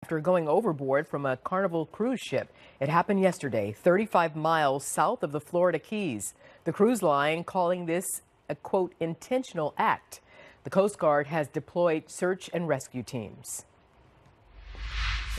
After going overboard from a Carnival cruise ship. It happened yesterday, 35 miles south of the Florida Keys. The cruise line calling this a, quote, intentional act. The Coast Guard has deployed search and rescue teams.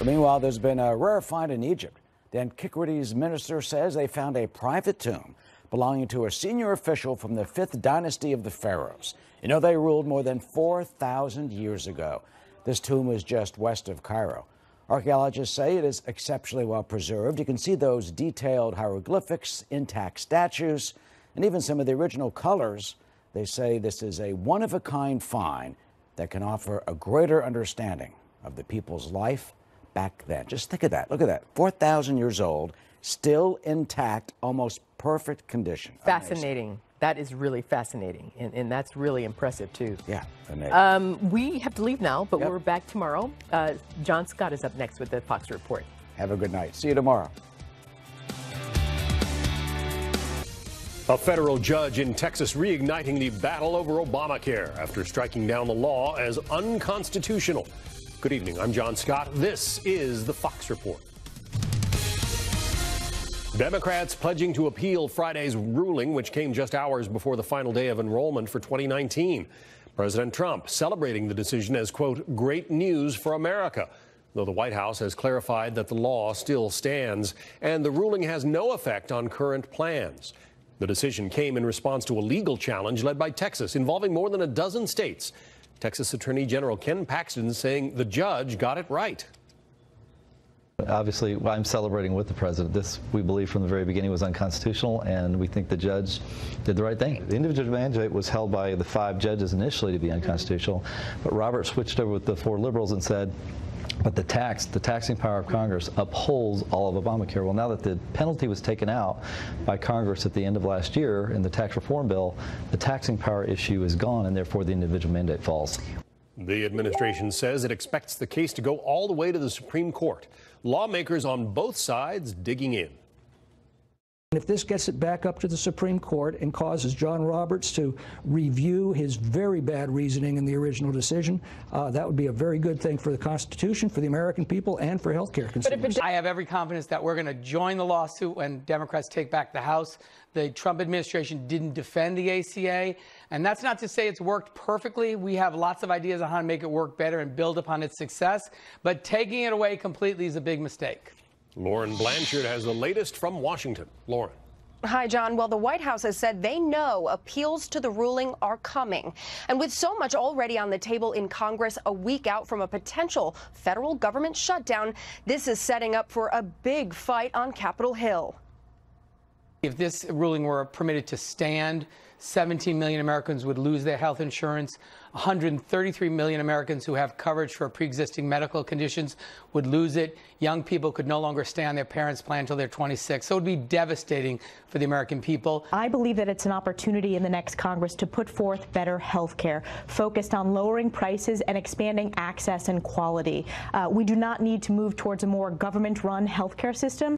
Meanwhile, there's been a rare find in Egypt. The Antiquities minister says they found a private tomb belonging to a senior official from the 5th dynasty of the pharaohs. You know, they ruled more than 4,000 years ago. This tomb is just west of Cairo. Archaeologists say it is exceptionally well preserved. You can see those detailed hieroglyphics, intact statues, and even some of the original colors. They say this is a one-of-a-kind find that can offer a greater understanding of the people's life back then. Just think of that. Look at that. 4,000 years old, still intact, almost perfect condition. Fascinating. Amazing. That is really fascinating, and that's really impressive, too. Yeah, amazing. We have to leave now, but we're back tomorrow. John Scott is up next with the Fox Report. Have a good night. See you tomorrow. A federal judge in Texas reigniting the battle over Obamacare after striking down the law as unconstitutional. Good evening. I'm John Scott. This is the Fox Report. Democrats pledging to appeal Friday's ruling, which came just hours before the final day of enrollment for 2019. President Trump celebrating the decision as, quote, great news for America, though the White House has clarified that the law still stands and the ruling has no effect on current plans. The decision came in response to a legal challenge led by Texas involving more than a dozen states. Texas Attorney General Ken Paxton saying the judge got it right. Obviously, I'm celebrating with the president. This, we believe from the very beginning, was unconstitutional, and we think the judge did the right thing. The individual mandate was held by the 5 judges initially to be unconstitutional, but Robert switched over with the 4 liberals and said, but the taxing power of Congress upholds all of Obamacare. Well, now that the penalty was taken out by Congress at the end of last year in the tax reform bill, the taxing power issue is gone, and therefore the individual mandate falls. The administration says it expects the case to go all the way to the Supreme Court. Lawmakers on both sides digging in. If this gets it back up to the Supreme Court and causes John Roberts to review his very bad reasoning in the original decision, that would be a very good thing for the Constitution, for the American people, and for health care consumers. I have every confidence that we're going to join the lawsuit when Democrats take back the House. The Trump administration didn't defend the ACA, and that's not to say it's worked perfectly. We have lots of ideas on how to make it work better and build upon its success, but taking it away completely is a big mistake. Lauren Blanchard has the latest from Washington. Lauren. Hi, John. Well, the White House has said they know appeals to the ruling are coming. And with so much already on the table in Congress a week out from a potential federal government shutdown, this is setting up for a big fight on Capitol Hill. If this ruling were permitted to stand, 17 million Americans would lose their health insurance. 133 million Americans who have coverage for pre-existing medical conditions would lose it. Young people could no longer stay on their parents' plan until they're 26. So it would be devastating for the American people. I believe that it's an opportunity in the next Congress to put forth better health care, focused on lowering prices and expanding access and quality. We do not need to move towards a more government-run health care system.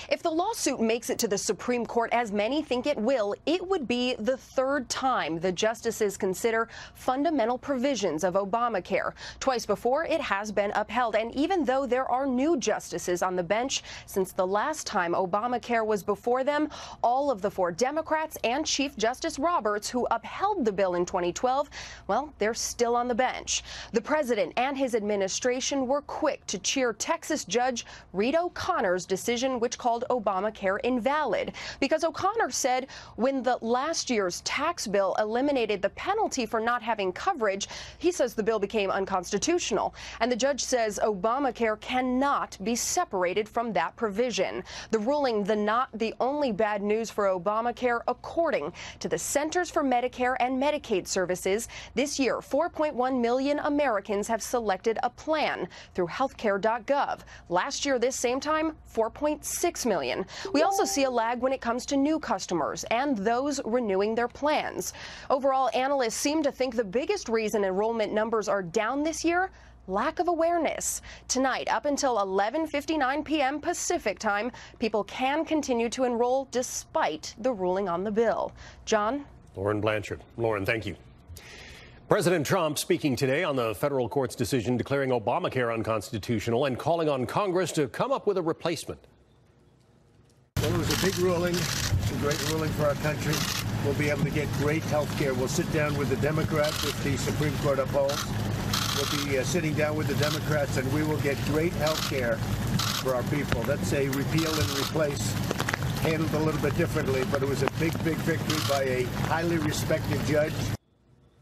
If the lawsuit makes it to the Supreme Court, as many think it will, it would be the 3rd time the justices consider fundamental provisions of Obamacare. Twice before, it has been upheld. And even though there are new justices on the bench since the last time Obamacare was before them, all of the 4 Democrats and Chief Justice Roberts, who upheld the bill in 2012, well, they're still on the bench. The president and his administration were quick to cheer Texas Judge Reed O'Connor's decision, which called Obamacare invalid, because O'Connor said when the last year's tax bill eliminated the penalty for not having coverage, he says the bill became unconstitutional. And the judge says Obamacare cannot be separated from that provision. The ruling, not the only bad news for Obamacare, according to the Centers for Medicare and Medicaid Services. This year, 4.1 million Americans have selected a plan through healthcare.gov. Last year, this same time, 4.6 million. We also see a lag when it comes to new customers and those renewing their plans. Overall, analysts seem to think the biggest reason enrollment numbers are down this year, lack of awareness. Tonight, up until 11:59 p.m. Pacific time, people can continue to enroll despite the ruling on the bill. John? Lauren Blanchard. Lauren, thank you. President Trump speaking today on the federal court's decision declaring Obamacare unconstitutional and calling on Congress to come up with a replacement. Well, it was a big ruling. It's a great ruling for our country. We'll be able to get great health care. We'll sit down with the Democrats if the Supreme Court upholds. We'll be sitting down with the Democrats, and we will get great health care for our people. That's a repeal and replace, handled a little bit differently, but it was a big, big victory by a highly respected judge.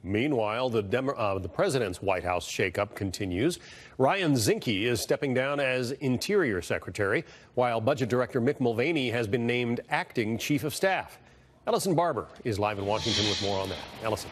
Meanwhile, the president's White House shakeup continues. Ryan Zinke is stepping down as Interior Secretary, while Budget Director Mick Mulvaney has been named acting Chief of Staff. Ellison Barber is live in Washington with more on that. Ellison.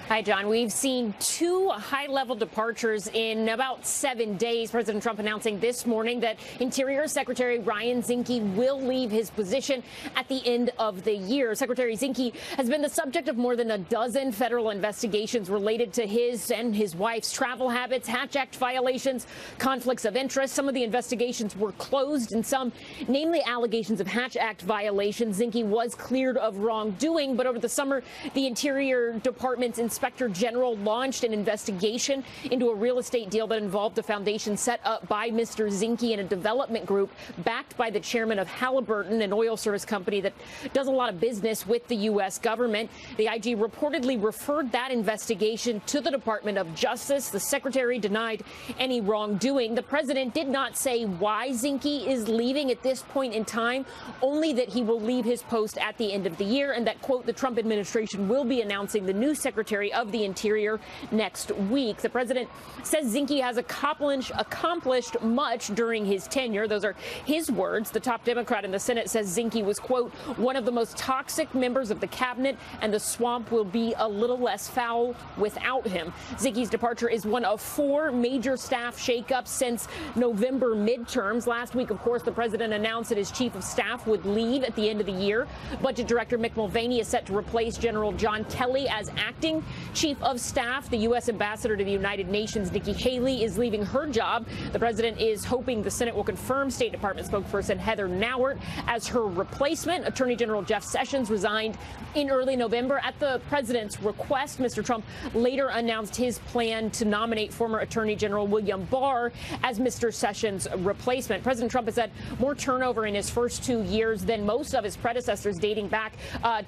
Hi, John. We've seen two high-level departures in about 7 days. President Trump announcing this morning that Interior Secretary Ryan Zinke will leave his position at the end of the year. Secretary Zinke has been the subject of more than a dozen federal investigations related to his and his wife's travel habits, Hatch Act violations, conflicts of interest. Some of the investigations were closed, and some, namely allegations of Hatch Act violations. Zinke was cleared of wrongdoing, but over the summer, the Interior Department's Inspector General launched an investigation into a real estate deal that involved a foundation set up by Mr. Zinke and a development group backed by the chairman of Halliburton, an oil service company that does a lot of business with the U.S. government. The IG reportedly referred that investigation to the Department of Justice. The secretary denied any wrongdoing. The president did not say why Zinke is leaving at this point in time, only that he will leave his post at the end of the year and that, quote, the Trump administration will be announcing the new Secretary of the Interior next week. The president says Zinke has accomplished much during his tenure. Those are his words. The top Democrat in the Senate says Zinke was, quote, one of the most toxic members of the cabinet, and the swamp will be a little less foul without him. Zinke's departure is one of 4 major staff shakeups since November midterms. Last week, of course, the president announced that his chief of staff would leave at the end of the year. Budget Director Mick Mulvaney is set to replace General John Kelly as acting Chief of Staff. The U.S. Ambassador to the United Nations, Nikki Haley, is leaving her job. The president is hoping the Senate will confirm State Department spokesperson Heather Nauert as her replacement. Attorney General Jeff Sessions resigned in early November at the president's request. Mr. Trump later announced his plan to nominate former Attorney General William Barr as Mr. Sessions' replacement. President Trump has had more turnover in his first 2 years than most of his predecessors, dating back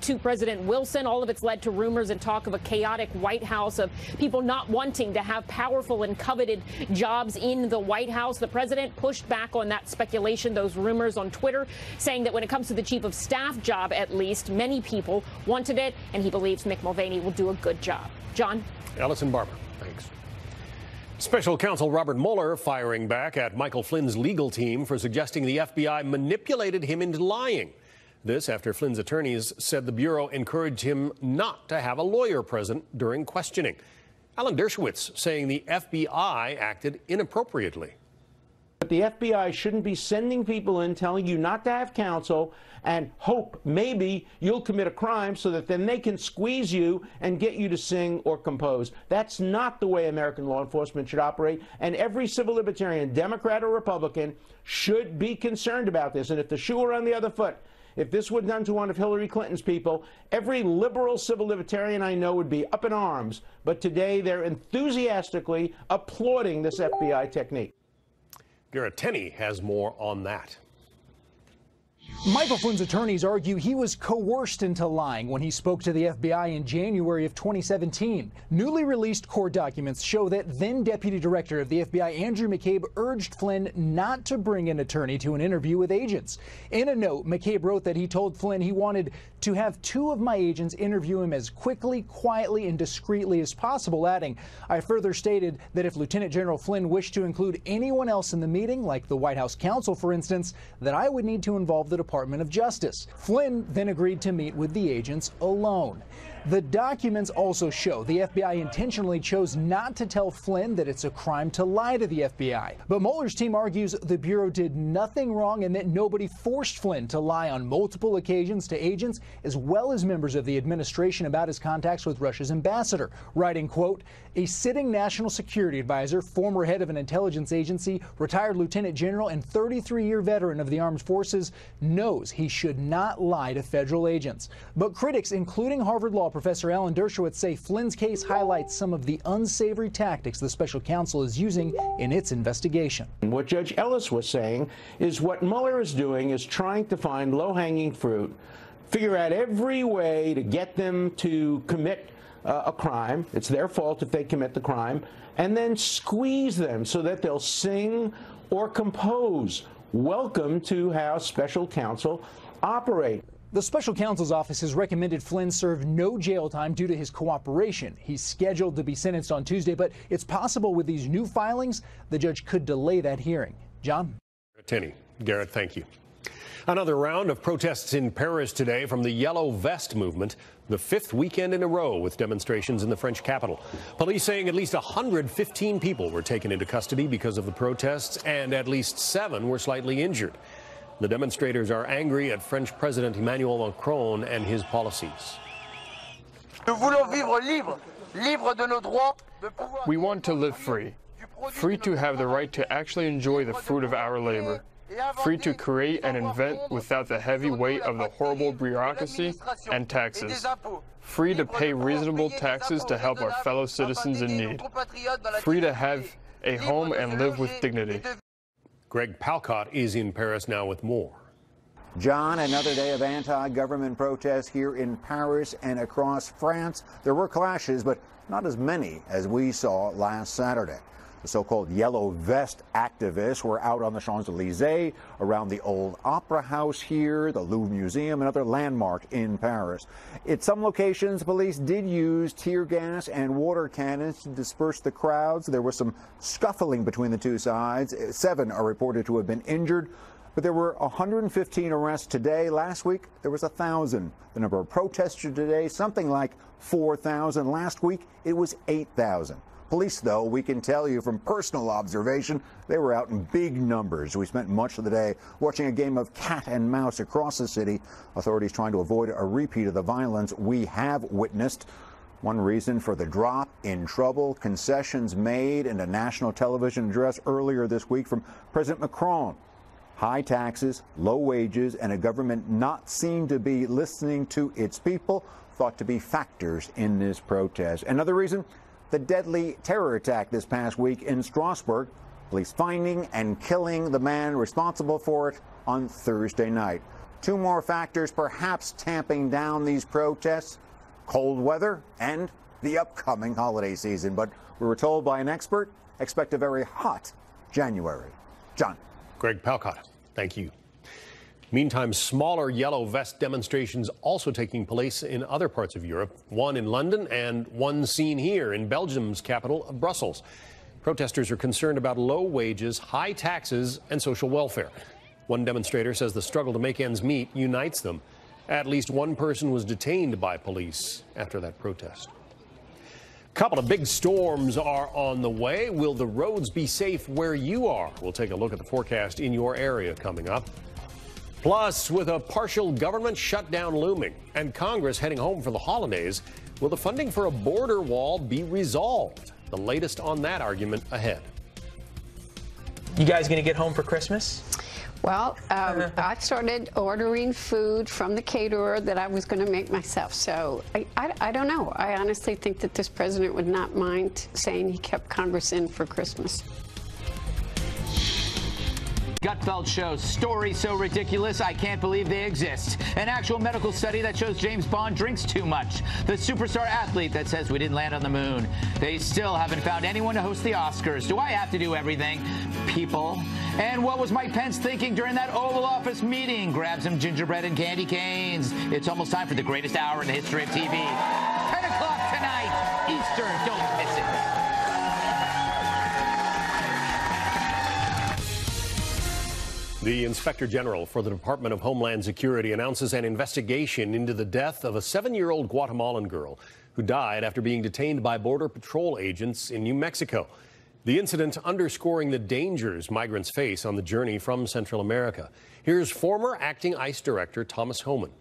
to President Wilson. All of it's led to rumors and talk of a chaotic White House, of people not wanting to have powerful and coveted jobs in the White House. The president pushed back on that speculation, those rumors, on Twitter, saying that when it comes to the chief of staff job, at least, many people wanted it, and he believes Mick Mulvaney will do a good job. John? Ellison Barber, thanks. Special counsel Robert Mueller firing back at Michael Flynn's legal team for suggesting the FBI manipulated him into lying. This after Flynn's attorneys said the Bureau encouraged him not to have a lawyer present during questioning. Alan Dershowitz saying the FBI acted inappropriately. But the FBI shouldn't be sending people in telling you not to have counsel and hope maybe you'll commit a crime so that then they can squeeze you and get you to sing or compose. That's not the way American law enforcement should operate, and every civil libertarian, Democrat or Republican, should be concerned about this. And if the shoe were on the other foot, if this were done to one of Hillary Clinton's people, every liberal civil libertarian I know would be up in arms. But today they're enthusiastically applauding this FBI technique. Garrett Tenney has more on that. Michael Flynn's attorneys argue he was coerced into lying when he spoke to the FBI in January of 2017. Newly released court documents show that then Deputy Director of the FBI, Andrew McCabe, urged Flynn not to bring an attorney to an interview with agents. In a note, McCabe wrote that he told Flynn he wanted to have 2 of my agents interview him as quickly, quietly, and discreetly as possible, adding, I further stated that if Lieutenant General Flynn wished to include anyone else in the meeting, like the White House counsel, for instance, that I would need to involve the Department of Justice. Flynn then agreed to meet with the agents alone. The documents also show the FBI intentionally chose not to tell Flynn that it's a crime to lie to the FBI. But Mueller's team argues the Bureau did nothing wrong and that nobody forced Flynn to lie on multiple occasions to agents as well as members of the administration about his contacts with Russia's ambassador, writing, quote, a sitting national security advisor, former head of an intelligence agency, retired lieutenant general, and 33-year veteran of the armed forces, knows he should not lie to federal agents. But critics, including Harvard Law professor Alan Dershowitz, say Flynn's case highlights some of the unsavory tactics the special counsel is using in its investigation. What Judge Ellis was saying is what Mueller is doing is trying to find low-hanging fruit, figure out every way to get them to commit a crime. It's their fault if they commit the crime, and then squeeze them so that they'll sing or compose. Welcome to how special counsel operate. The special counsel's office has recommended Flynn serve no jail time due to his cooperation. He's scheduled to be sentenced on Tuesday, but it's possible with these new filings, the judge could delay that hearing. John? Tenney. Garrett, thank you. Another round of protests in Paris today from the Yellow Vest movement, the fifth weekend in a row with demonstrations in the French capital. Police saying at least 115 people were taken into custody because of the protests, and at least 7 were slightly injured. The demonstrators are angry at French President Emmanuel Macron and his policies. We want to live free, free to have the right to actually enjoy the fruit of our labor, free to create and invent without the heavy weight of the horrible bureaucracy and taxes, free to pay reasonable taxes to help our fellow citizens in need, free to have a home and live with dignity. Greg Palcott is in Paris now with more. John, another day of anti-government protests here in Paris and across France. There were clashes, but not as many as we saw last Saturday. The so-called Yellow Vest activists were out on the Champs-Élysées, around the old Opera House here, the Louvre Museum, another landmark in Paris. At some locations, police did use tear gas and water cannons to disperse the crowds. There was some scuffling between the two sides. 7 are reported to have been injured. But there were 115 arrests today. Last week, there was 1,000. The number of protesters today, something like 4,000. Last week, it was 8,000. Police, though, we can tell you from personal observation, they were out in big numbers. We spent much of the day watching a game of cat and mouse across the city. Authorities trying to avoid a repeat of the violence we have witnessed. One reason for the drop in trouble, concessions made in a national television address earlier this week from President Macron. High taxes, low wages, and a government not seen to be listening to its people thought to be factors in this protest. Another reason, the deadly terror attack this past week in Strasbourg. Police finding and killing the man responsible for it on Thursday night. 2 more factors perhaps tamping down these protests: cold weather and the upcoming holiday season. But we were told by an expert, expect a very hot January. John. Greg Palcott, thank you. Meantime, smaller Yellow Vest demonstrations also taking place in other parts of Europe, one in London and one seen here in Belgium's capital, Brussels. Protesters are concerned about low wages, high taxes, and social welfare. One demonstrator says the struggle to make ends meet unites them. At least 1 person was detained by police after that protest. A couple of big storms are on the way. Will the roads be safe where you are? We'll take a look at the forecast in your area coming up. Plus, with a partial government shutdown looming and Congress heading home for the holidays, will the funding for a border wall be resolved? The latest on that argument ahead. You guys going to get home for Christmas? Well, I started ordering food from the caterer that I was going to make myself. So I don't know. I honestly think that this president would not mind saying he kept Congress in for Christmas. Gutfeld shows stories so ridiculous I can't believe they exist. An actual medical study that shows James Bond drinks too much. The superstar athlete that says we didn't land on the moon. They still haven't found anyone to host the Oscars. Do I have to do everything? People. And what was Mike Pence thinking during that Oval Office meeting? Grab some gingerbread and candy canes. It's almost time for the greatest hour in the history of TV. 10 o'clock tonight, Eastern. Don't miss it. The Inspector General for the Department of Homeland Security announces an investigation into the death of a 7-year-old Guatemalan girl who died after being detained by Border Patrol agents in New Mexico. The incident underscoring the dangers migrants face on the journey from Central America. Here's former acting ICE Director Thomas Homan.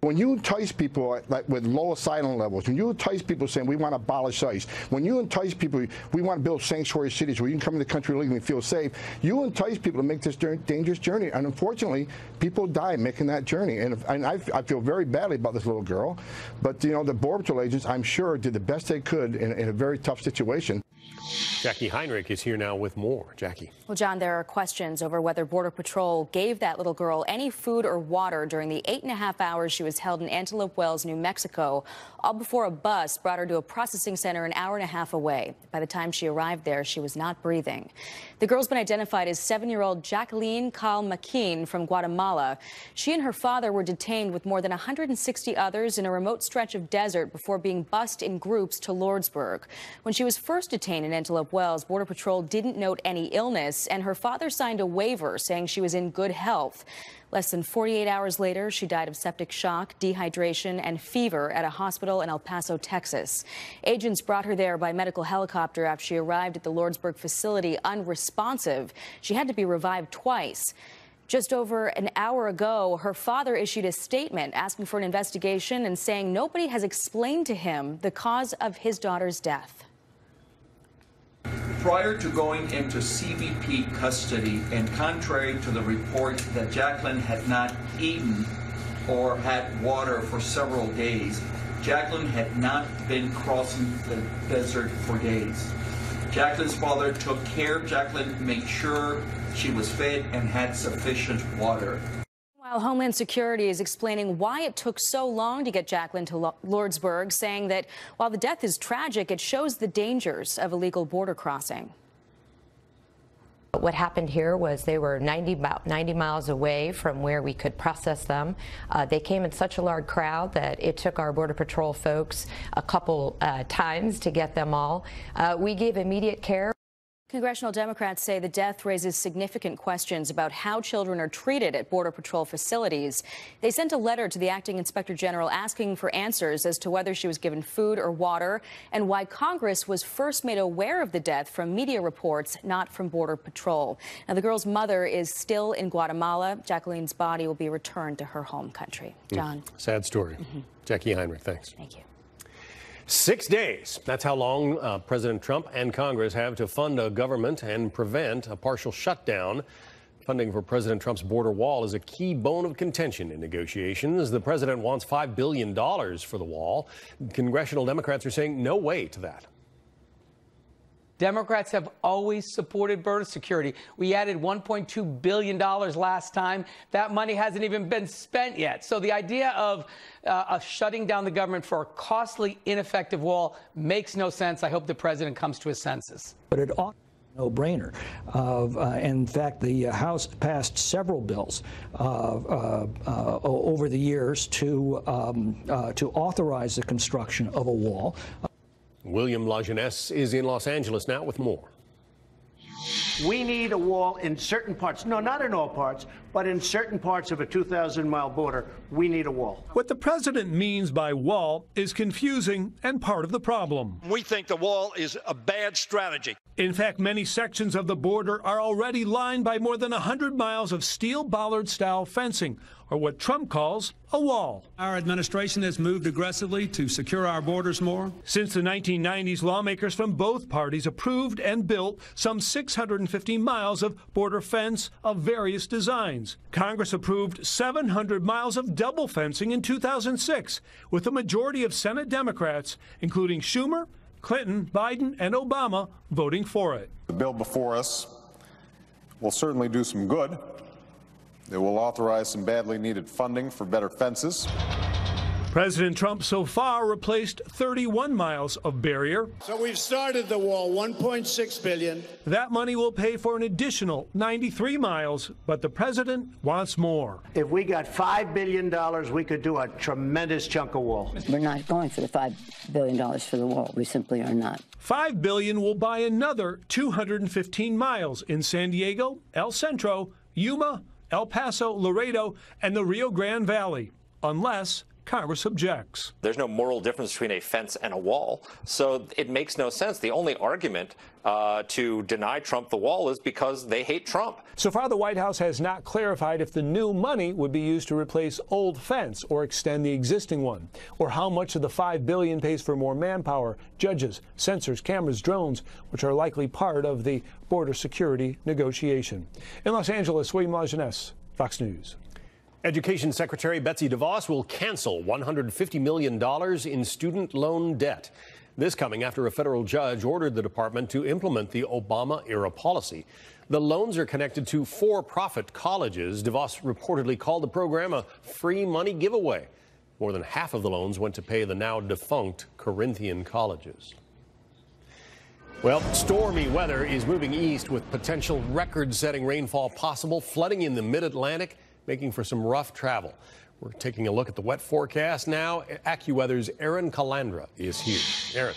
When you entice people like with low asylum levels, when you entice people saying we want to abolish ICE, when you entice people we want to build sanctuary cities where you can come in the country legally and feel safe, you entice people to make this dangerous journey. And unfortunately, people die making that journey. And I feel very badly about this little girl. But, you know, the Border Patrol agents, I'm sure, did the best they could in a very tough situation. Jackie Heinrich is here now with more. Jackie. Well, John, there are questions over whether Border Patrol gave that little girl any food or water during the 8.5 hours she was held in Antelope Wells, New Mexico, all before a bus brought her to a processing center an hour and a half away. By the time she arrived there, she was not breathing. The girl's been identified as 7-year-old Jacqueline Calmaquin from Guatemala. She and her father were detained with more than 160 others in a remote stretch of desert before being bused in groups to Lordsburg. When she was first detained in Antelope Wells, Border Patrol didn't note any illness, and her father signed a waiver saying she was in good health. Less than 48 hours later, she died of septic shock, dehydration, and fever at a hospital in El Paso, Texas. Agents brought her there by medical helicopter after she arrived at the Lordsburg facility unresponsive. She had to be revived twice. Just over an hour ago, her father issued a statement asking for an investigation and saying nobody has explained to him the cause of his daughter's death. Prior to going into CBP custody, and contrary to the report that Jacqueline had not eaten or had water for several days, Jacqueline had not been crossing the desert for days. Jacqueline's father took care of Jacqueline, made sure she was fed and had sufficient water. While Homeland Security is explaining why it took so long to get Jacqueline to Lordsburg, saying that while the death is tragic, it shows the dangers of illegal border crossing. What happened here was they were about 90 miles away from where we could process them. They came in such a large crowd that it took our Border Patrol folks a couple times to get them all. We gave immediate care. Congressional Democrats say the death raises significant questions about how children are treated at Border Patrol facilities. They sent a letter to the acting inspector general asking for answers as to whether she was given food or water and why Congress was first made aware of the death from media reports, not from Border Patrol. Now, the girl's mother is still in Guatemala. Jacqueline's body will be returned to her home country. John. Sad story. Jackie Heinrich, thanks. Thank you. 6 days. That's how long President Trump and Congress have to fund a government and prevent a partial shutdown. Funding for President Trump's border wall is a key bone of contention in negotiations. The president wants $5 billion for the wall. Congressional Democrats are saying no way to that. Democrats have always supported border security. We added $1.2 billion last time. That money hasn't even been spent yet. So the idea of shutting down the government for a costly, ineffective wall makes no sense. I hope the president comes to his senses. But it ought no-brainer. In fact, the House passed several bills over the years to authorize the construction of a wall. William Lajeunesse is in Los Angeles now with more. We need a wall in certain parts. No, not in all parts, but in certain parts of a 2,000-mile border, we need a wall. What the president means by wall is confusing and part of the problem. We think the wall is a bad strategy. In fact, many sections of the border are already lined by more than 100 miles of steel bollard-style fencing, or what Trump calls a wall. Our administration has moved aggressively to secure our borders more. Since the 1990s, lawmakers from both parties approved and built some 650 miles of border fence of various designs. Congress approved 700 miles of double fencing in 2006, with a majority of Senate Democrats, including Schumer, Clinton, Biden, and Obama, voting for it. The bill before us will certainly do some good. It will authorize some badly needed funding for better fences. President Trump so far replaced 31 miles of barrier. So we've started the wall, $1.6 billion. That money will pay for an additional 93 miles, but the president wants more. If we got $5 billion, we could do a tremendous chunk of wall. We're not going for the $5 billion for the wall. We simply are not. $5 billion will buy another 215 miles in San Diego, El Centro, Yuma, El Paso, Laredo, and the Rio Grande Valley, unless Congress objects. There's no moral difference between a fence and a wall, so it makes no sense. The only argument to deny Trump the wall is because they hate Trump. So far, the White House has not clarified if the new money would be used to replace old fence or extend the existing one, or how much of the $5 billion pays for more manpower, judges, sensors, cameras, drones, which are likely part of the border security negotiation. In Los Angeles, William Lajeunesse, Fox News. Education Secretary Betsy DeVos will cancel $150 million in student loan debt. This coming after a federal judge ordered the department to implement the Obama-era policy. The loans are connected to for-profit colleges. DeVos reportedly called the program a free money giveaway. More than half of the loans went to pay the now defunct Corinthian colleges. Well, stormy weather is moving east with potential record-setting rainfall possible, flooding in the mid-Atlantic, making for some rough travel. We're taking a look at the wet forecast now. AccuWeather's Erin Calandra is here. Erin.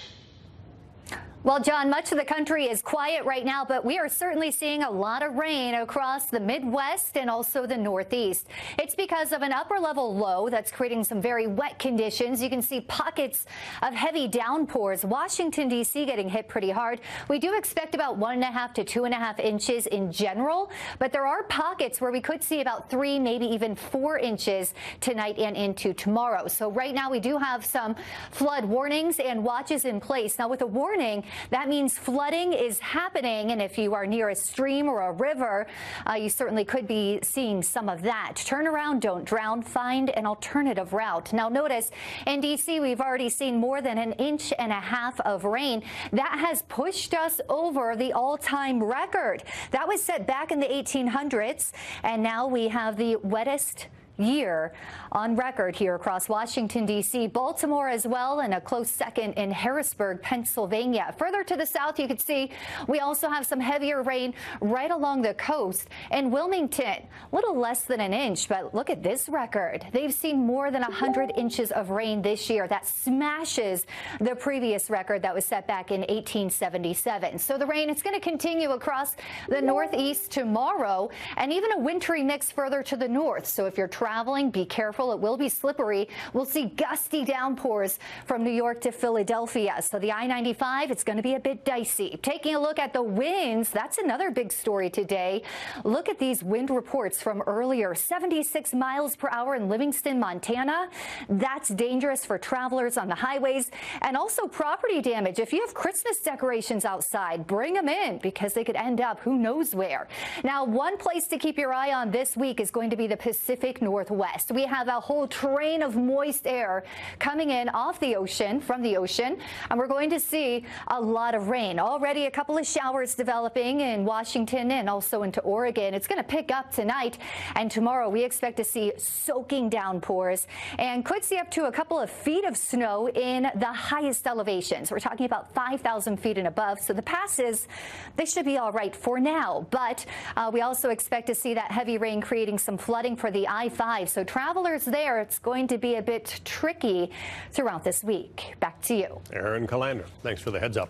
Well, John, much of the country is quiet right now, but we are certainly seeing a lot of rain across the Midwest and also the Northeast. It's because of an upper level low that's creating some very wet conditions. You can see pockets of heavy downpours. Washington, D.C. getting hit pretty hard. We do expect about 1.5 to 2.5 inches in general, but there are pockets where we could see about 3, maybe even 4 inches tonight and into tomorrow. So right now we do have some flood warnings and watches in place. Now with a warning, that means flooding is happening, and if you are near a stream or a river, you certainly could be seeing some of that. Turn around, don't drown, find an alternative route. Now notice in D.C. we've already seen more than 1.5 inches of rain. That has pushed us over the all-time record. That was set back in the 1800s, and now we have the wettest year on record here across Washington, D.C., Baltimore as well, and a close second in Harrisburg, Pennsylvania. Further to the south, you can see we also have some heavier rain right along the coast. In Wilmington, a little less than 1 inch, but look at this record. They've seen more than 100 inches of rain this year. That smashes the previous record that was set back in 1877. So the rain is going to continue across the Northeast tomorrow, and even a wintry mix further to the north. So if you're traveling, be careful. It will be slippery. We'll see gusty downpours from New York to Philadelphia. So the I-95, it's going to be a bit dicey. Taking a look at the winds, that's another big story today. Look at these wind reports from earlier. 76 miles per hour in Livingston, Montana. That's dangerous for travelers on the highways, and also property damage. If you have Christmas decorations outside, bring them in because they could end up who knows where. Now, one place to keep your eye on this week is going to be the Pacific Northwest. We have a whole train of moist air coming in off the ocean, from the ocean, and we're going to see a lot of rain. Already a couple of showers developing in Washington and also into Oregon. It's going to pick up tonight, and tomorrow we expect to see soaking downpours and could see up to a couple of feet of snow in the highest elevations. We're talking about 5,000 feet and above, so the passes, they should be all right for now, but we also expect to see that heavy rain creating some flooding for the I-5. So travelers there, it's going to be a bit tricky throughout this week. Back to you. Erin Calandra, thanks for the heads up.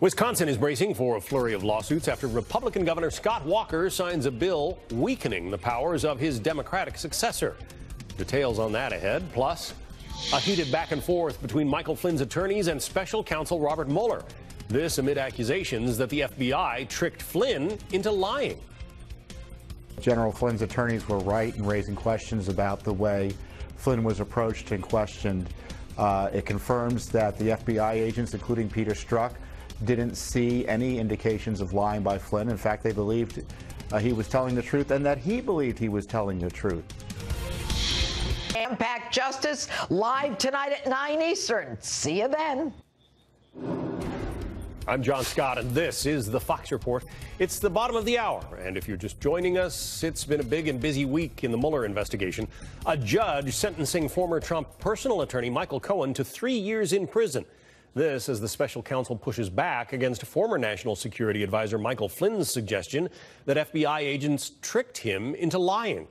Wisconsin is bracing for a flurry of lawsuits after Republican Governor Scott Walker signs a bill weakening the powers of his Democratic successor. Details on that ahead, plus a heated back and forth between Michael Flynn's attorneys and special counsel Robert Mueller. This amid accusations that the FBI tricked Flynn into lying. General Flynn's attorneys were right in raising questions about the way Flynn was approached and questioned. It confirms that the FBI agents, including Peter Strzok, didn't see any indications of lying by Flynn. In fact, they believed he was telling the truth and that he believed he was telling the truth. Impact Justice, live tonight at 9 Eastern. See you then. I'm John Scott, and this is the Fox Report. It's the bottom of the hour, and if you're just joining us, it's been a big and busy week in the Mueller investigation. A judge sentencing former Trump personal attorney Michael Cohen to 3 years in prison. This as the special counsel pushes back against former National Security Advisor Michael Flynn's suggestion that FBI agents tricked him into lying.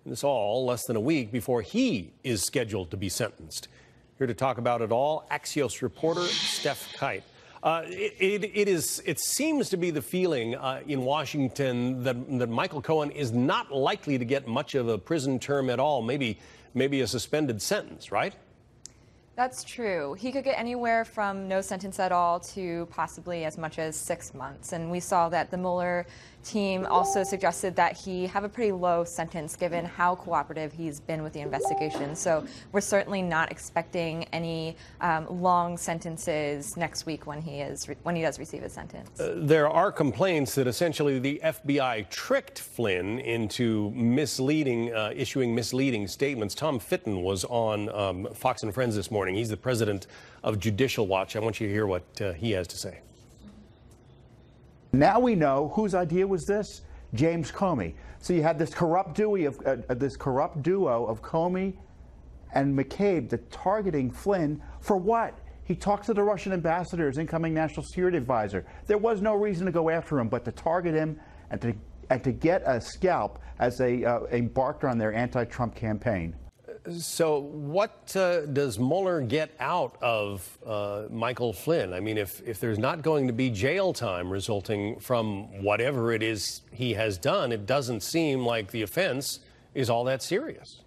And this all less than a week before he is scheduled to be sentenced. Here to talk about it all, Axios reporter Steph Kite. It seems to be the feeling in Washington that Michael Cohen is not likely to get much of a prison term at all, maybe maybe a suspended sentence, right? That's true. He could get anywhere from no sentence at all to possibly as much as 6 months. And we saw that the Mueller team also suggested that he have a pretty low sentence given how cooperative he's been with the investigation. So we're certainly not expecting any long sentences next week when he does receive his sentence. There are complaints that essentially the FBI tricked Flynn into issuing misleading statements. Tom Fitton was on Fox and Friends this morning. He's the president of Judicial Watch. I want you to hear what he has to say. Now we know whose idea was this? James Comey. So you had this corrupt duo of Comey and McCabe that targeting Flynn for what? He talked to the Russian ambassador, his incoming national security advisor. There was no reason to go after him, but to target him and to get a scalp as they embarked on their anti-Trump campaign. So what does Mueller get out of Michael Flynn? I mean, if there's not going to be jail time resulting from whatever it is he has done, it doesn't seem like the offense is all that serious.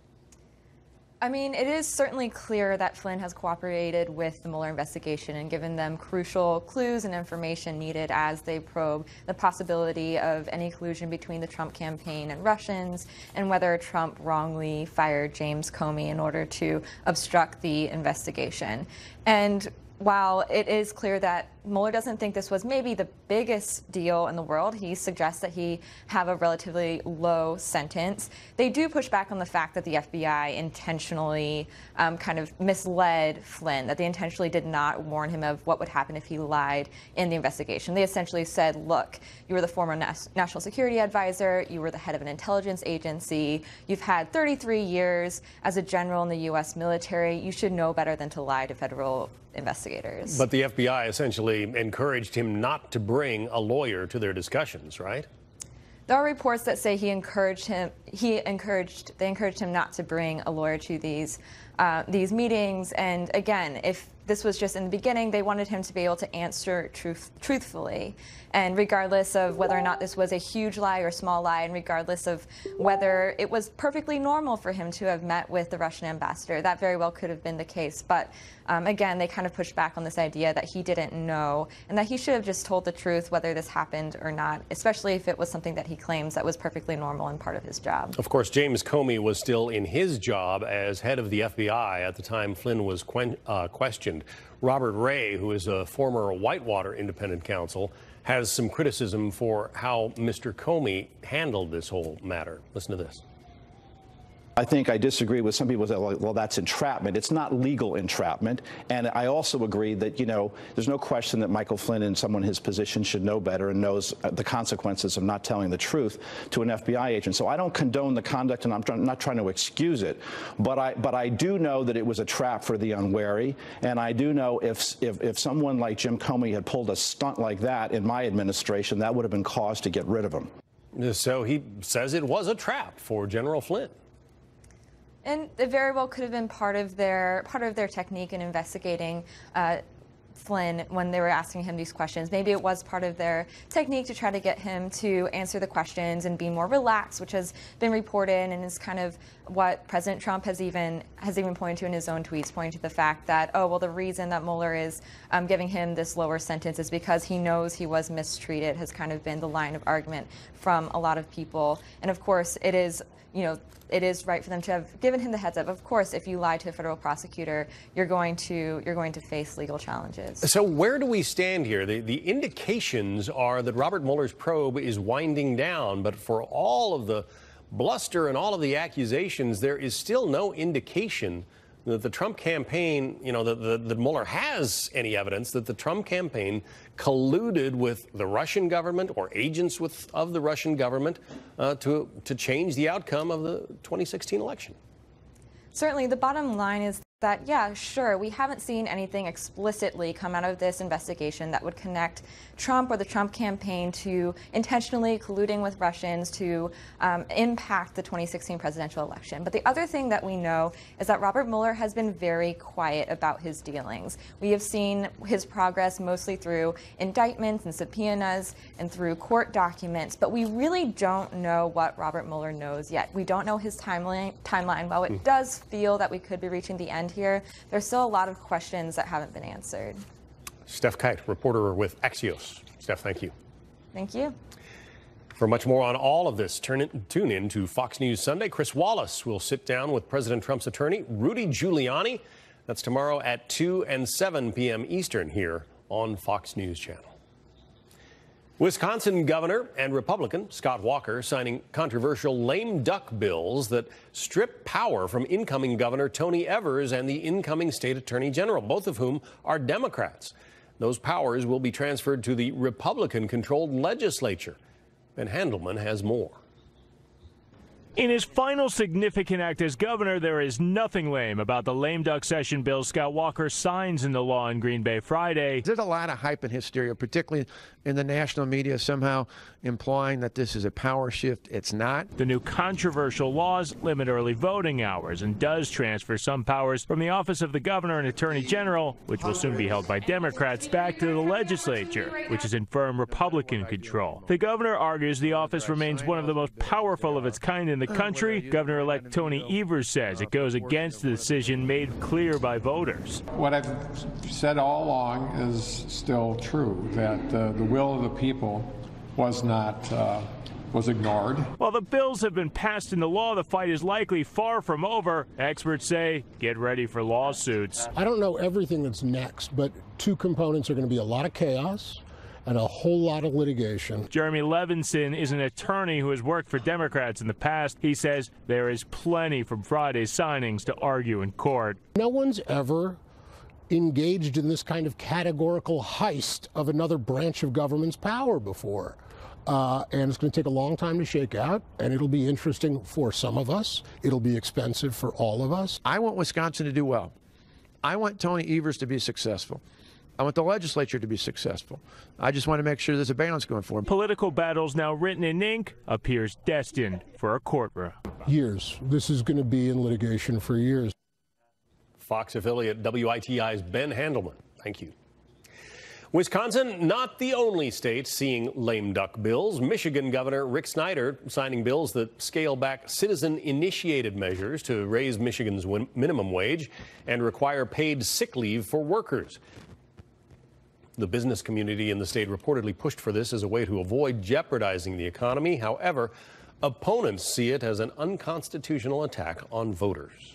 I mean, it is certainly clear that Flynn has cooperated with the Mueller investigation and given them crucial clues and information needed as they probe the possibility of any collusion between the Trump campaign and Russians, and whether Trump wrongly fired James Comey in order to obstruct the investigation. And while it is clear that Mueller doesn't think this was maybe the biggest deal in the world, he suggests that he have a relatively low sentence. They do push back on the fact that the FBI intentionally kind of misled Flynn, that they intentionally did not warn him of what would happen if he lied in the investigation. They essentially said, look, you were the former national security advisor, you were the head of an intelligence agency, you've had 33 years as a general in the U.S. military, you should know better than to lie to federal investigators. But the FBI essentially encouraged him not to bring a lawyer to their discussions, right? There are reports that say they encouraged him not to bring a lawyer to these meetings. And again, if this was just in the beginning, they wanted him to be able to answer truthfully. And regardless of whether or not this was a huge lie or small lie, and regardless of whether it was perfectly normal for him to have met with the Russian ambassador, that very well could have been the case. But again, they kind of pushed back on this idea that he didn't know and that he should have just told the truth whether this happened or not, especially if it was something that he claims that was perfectly normal and part of his job. Of course, James Comey was still in his job as head of the FBI at the time Flynn was questioned. Robert Ray, who is a former Whitewater independent counsel, has some criticism for how Mr. Comey handled this whole matter. Listen to this. I think I disagree with some people that, well, that's entrapment. It's not legal entrapment. And I also agree that, there's no question that Michael Flynn and someone in his position should know better and knows the consequences of not telling the truth to an FBI agent. So I don't condone the conduct, and I'm not trying to excuse it. But I do know that it was a trap for the unwary. And I do know if someone like Jim Comey had pulled a stunt like that in my administration, that would have been cause to get rid of him. So he says it was a trap for General Flynn. And it very well could have been part of their technique in investigating Flynn when they were asking him these questions. Maybe it was part of their technique to try to get him to answer the questions and be more relaxed, which has been reported and is kind of what President Trump has even pointed to in his own tweets, pointing to the fact that, oh, well, the reason that Mueller is giving him this lower sentence is because he knows he was mistreated, has kind of been the line of argument from a lot of people. And of course, it is right for them to have given him the heads up. Of course, if you lie to a federal prosecutor, you're going to face legal challenges. So where do we stand here? The indications are that Robert Mueller's probe is winding down, but for all of the bluster and all of the accusations, there is still no indication that the Trump campaign, that Mueller has any evidence that the Trump campaign colluded with the Russian government or agents of the Russian government to change the outcome of the 2016 election. Certainly, the bottom line is That, yeah, sure, we haven't seen anything explicitly come out of this investigation that would connect Trump or the Trump campaign to intentionally colluding with Russians to impact the 2016 presidential election. But the other thing that we know is that Robert Mueller has been very quiet about his dealings. We have seen his progress mostly through indictments and subpoenas and through court documents, but we really don't know what Robert Mueller knows yet. We don't know his timeline. While it does feel that we could be reaching the end here, there's still a lot of questions that haven't been answered. Steph Kite, reporter with Axios. Steph, thank you. Thank you. For much more on all of this, tune in to Fox News Sunday. Chris Wallace will sit down with President Trump's attorney, Rudy Giuliani. That's tomorrow at 2 and 7 p.m. Eastern here on Fox News Channel. Wisconsin Governor and Republican Scott Walker signing controversial lame duck bills that strip power from incoming Governor Tony Evers and the incoming state attorney general, both of whom are Democrats. Those powers will be transferred to the Republican-controlled legislature. Ben Handelman has more. In his final significant act as governor, there is nothing lame about the lame duck session bill Scott Walker signs into law in Green Bay Friday. There's a lot of hype and hysteria, particularly in the national media, somehow implying that this is a power shift. It's not. The new controversial laws limit early voting hours and does transfer some powers from the office of the governor and attorney general, which will soon be held by Democrats, back to the legislature, which is in firm Republican control. The governor argues the office remains one of the most powerful of its kind in the country. Governor-elect Tony Evers says it goes against the decision made clear by voters. What I've said all along is still true, that the will of the people was ignored. While the bills have been passed into law, the fight is likely far from over. Experts say get ready for lawsuits. I don't know everything that's next, but two components are going to be a lot of chaos and a whole lot of litigation. Jeremy Levinson is an attorney who has worked for Democrats in the past. He says there is plenty from Friday's signings to argue in court. No one's ever engaged in this kind of categorical heist of another branch of government's power before. And it's going to take a long time to shake out, and it'll be interesting for some of us. It'll be expensive for all of us. I want Wisconsin to do well. I want Tony Evers to be successful. I want the legislature to be successful. I just want to make sure there's a balance going forward. Political battles now written in ink appears destined for a courtroom. Years. This is going to be in litigation for years. Fox affiliate WITI's Ben Handelman. Thank you. Wisconsin, not the only state seeing lame duck bills. Michigan Governor Rick Snyder signing bills that scale back citizen-initiated measures to raise Michigan's minimum wage and require paid sick leave for workers. The business community in the state reportedly pushed for this as a way to avoid jeopardizing the economy. However, opponents see it as an unconstitutional attack on voters.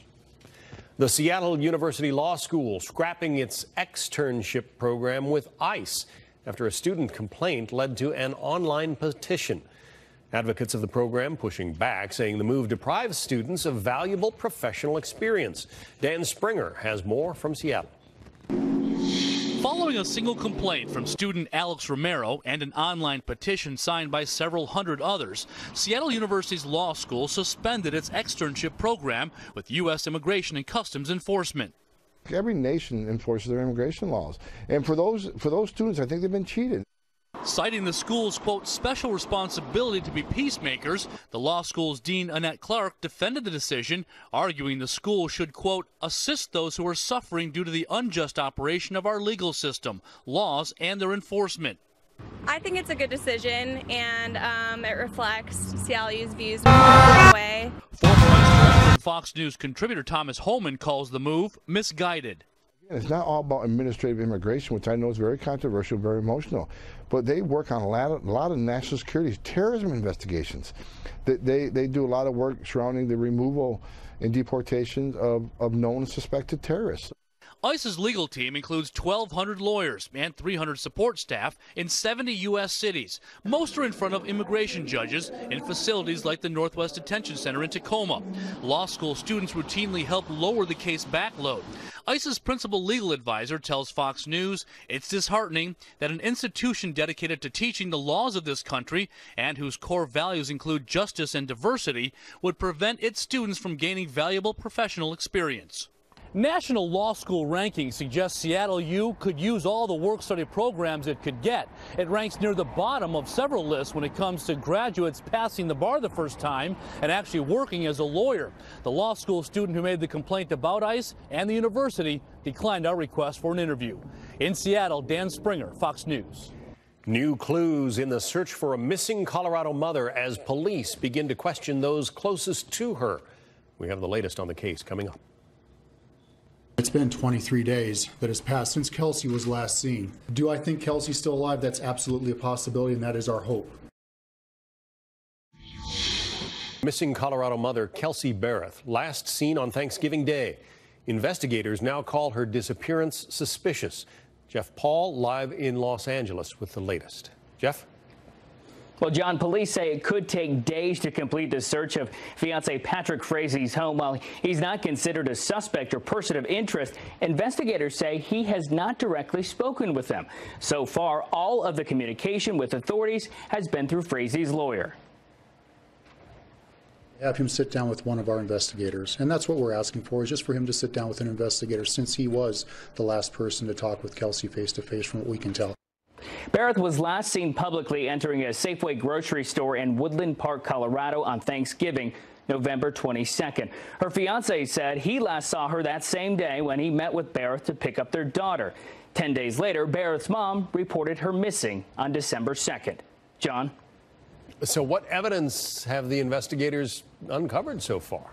The Seattle University Law School scrapping its externship program with ICE after a student complaint led to an online petition. Advocates of the program pushing back, saying the move deprives students of valuable professional experience. Dan Springer has more from Seattle. Following a single complaint from student Alex Romero and an online petition signed by several hundred others, Seattle University's law school suspended its externship program with U.S. Immigration and Customs Enforcement. Every nation enforces their immigration laws, and for those students, I think they've been cheated. Citing the school's, quote, special responsibility to be peacemakers, the law school's Dean Annette Clark defended the decision, arguing the school should, quote, assist those who are suffering due to the unjust operation of our legal system, laws, and their enforcement. I think it's a good decision, and it reflects Seattle's views in a way. Former Fox News contributor Thomas Holman calls the move misguided. It's not all about administrative immigration, which I know is very controversial, very emotional, but they work on a lot of national security, terrorism investigations. They do a lot of work surrounding the removal and deportation of known and suspected terrorists. ICE's legal team includes 1,200 lawyers and 300 support staff in 70 U.S. cities. Most are in front of immigration judges in facilities like the Northwest Detention Center in Tacoma. Law school students routinely help lower the case backload. ICE's principal legal advisor tells Fox News it's disheartening that an institution dedicated to teaching the laws of this country and whose core values include justice and diversity would prevent its students from gaining valuable professional experience. National law school rankings suggest Seattle U could use all the work-study programs it could get. It ranks near the bottom of several lists when it comes to graduates passing the bar the first time and actually working as a lawyer. The law school student who made the complaint about ICE and the university declined our request for an interview. In Seattle, Dan Springer, Fox News. New clues in the search for a missing Colorado mother as police begin to question those closest to her. We have the latest on the case coming up. It's been 23 days that has passed since Kelsey was last seen. Do I think Kelsey's still alive? That's absolutely a possibility, and that is our hope. Missing Colorado mother Kelsey Barrett, last seen on Thanksgiving Day. Investigators now call her disappearance suspicious. Jeff Paul live in Los Angeles with the latest. Jeff? Well, John, police say it could take days to complete the search of fiancé Patrick Frazie's home. While he's not considered a suspect or person of interest, investigators say he has not directly spoken with them. So far, all of the communication with authorities has been through Frazie's lawyer. Have him sit down with one of our investigators, and that's what we're asking for, is just for him to sit down with an investigator, since he was the last person to talk with Kelsey face-to-face, from what we can tell. Barrett was last seen publicly entering a Safeway grocery store in Woodland Park, Colorado on Thanksgiving, November 22nd. Her fiancé said he last saw her that same day when he met with Barrett to pick up their daughter. 10 days later, Barrett's mom reported her missing on December 2nd. John? So what evidence have the investigators uncovered so far?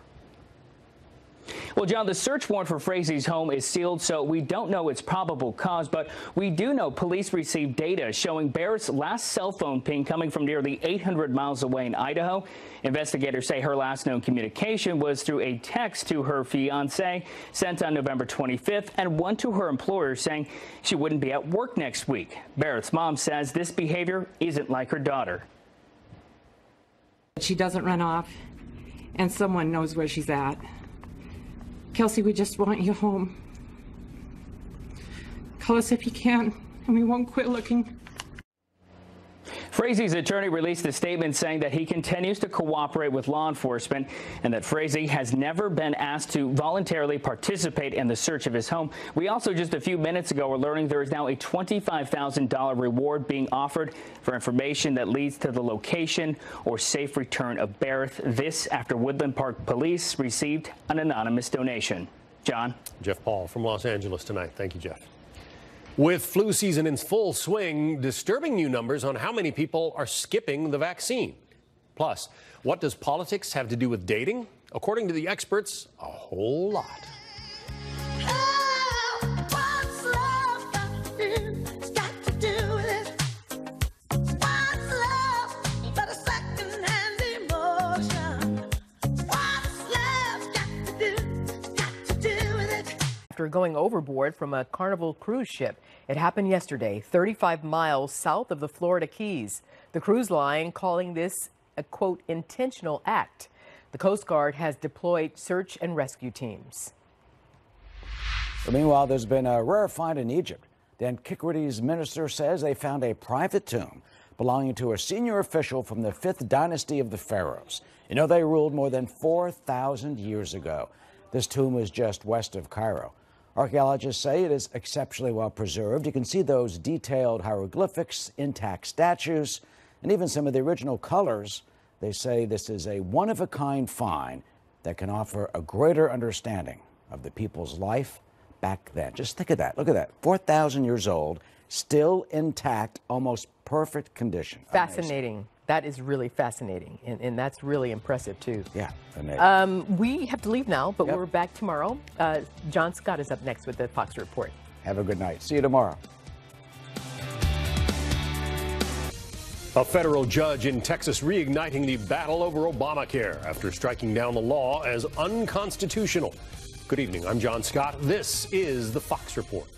Well, John, the search warrant for Frazie's home is sealed, so we don't know its probable cause, but we do know police received data showing Barrett's last cell phone ping coming from nearly 800 miles away in Idaho. Investigators say her last known communication was through a text to her fiancé sent on November 25th and one to her employer saying she wouldn't be at work next week. Barrett's mom says this behavior isn't like her daughter. She doesn't run off, and someone knows where she's at. Kelsey, we just want you home. Call us if you can, and we won't quit looking. Frazie's attorney released a statement saying that he continues to cooperate with law enforcement and that Frazie has never been asked to voluntarily participate in the search of his home. We also just a few minutes ago were learning there is now a $25,000 reward being offered for information that leads to the location or safe return of Barrett. This after Woodland Park police received an anonymous donation. John? Jeff Paul from Los Angeles tonight. Thank you, Jeff. With flu season in full swing, disturbing new numbers on how many people are skipping the vaccine. Plus, what does politics have to do with dating? According to the experts, a whole lot. After going overboard from a Carnival cruise ship. It happened yesterday, 35 miles south of the Florida Keys. The cruise line calling this a, quote, intentional act. The Coast Guard has deployed search and rescue teams. Meanwhile, there's been a rare find in Egypt. The Antiquities minister says they found a private tomb belonging to a senior official from the 5th dynasty of the pharaohs. You know, they ruled more than 4,000 years ago. This tomb is just west of Cairo. Archaeologists say it is exceptionally well preserved. You can see those detailed hieroglyphics, intact statues, and even some of the original colors. They say this is a one-of-a-kind find that can offer a greater understanding of the people's life back then. Just think of that. Look at that. 4,000 years old, still intact, almost perfect condition. Fascinating. Amazing. That is really fascinating, and that's really impressive, too. Yeah, amazing. We have to leave now, but Yep. we're back tomorrow. John Scott is up next with the Fox Report. Have a good night. See you tomorrow. A federal judge in Texas reigniting the battle over Obamacare after striking down the law as unconstitutional. Good evening. I'm John Scott. This is the Fox Report.